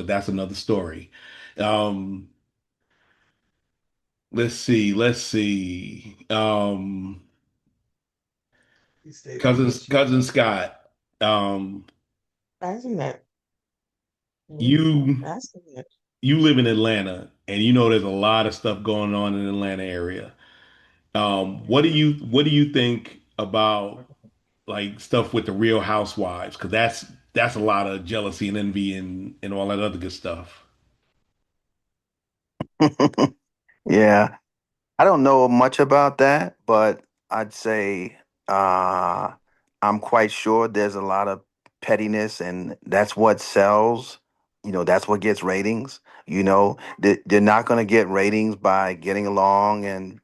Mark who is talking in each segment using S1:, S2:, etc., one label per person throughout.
S1: but that's another story. Um, let's see.
S2: You stay
S1: Cousins,
S2: Michigan.
S1: cousin Scott. Um,
S2: Asking that.
S1: you
S2: Asking that.
S1: you live in Atlanta, and you know there's a lot of stuff going on in the Atlanta area. What do you think about like stuff with the Real Housewives? Because that's a lot of jealousy and envy and all that other good stuff.
S3: Yeah, I don't know much about that, but I'd say uh, I'm quite sure there's a lot of pettiness, and that's what sells. That's what gets ratings. They're not going to get ratings by getting along and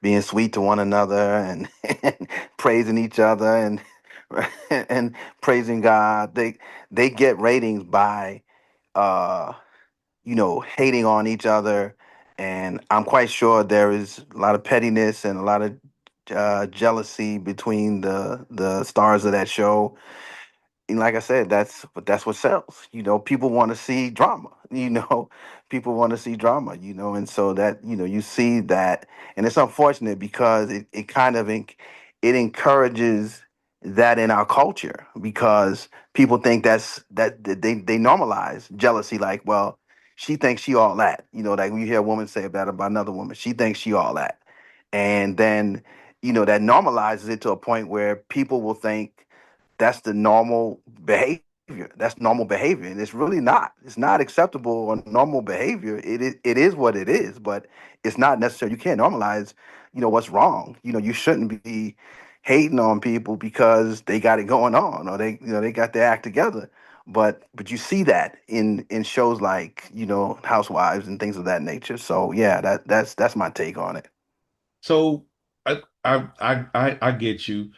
S3: being sweet to one another and, and praising each other and and praising God. They get ratings by uh, hating on each other. And I'm quite sure there is a lot of pettiness and a lot of jealousy between the stars of that show. And like I said, that's what sells. People want to see drama. People want to see drama. And so that you see that, and it's unfortunate because it kind of it encourages that in our culture because people think that they normalize jealousy. Like, well, she thinks she all that. Like when you hear a woman say that about another woman, she thinks she all that, and then that normalizes it to a point where people will think that's the normal behavior. That's normal behavior, and it's really not. It's not acceptable or normal behavior. It is what it is, but it's not necessary. You can't normalize, what's wrong. You shouldn't be hating on people because they got it going on or they got their act together. But you see that in shows like Housewives and things of that nature. So yeah, that's my take on it.
S1: So I get you.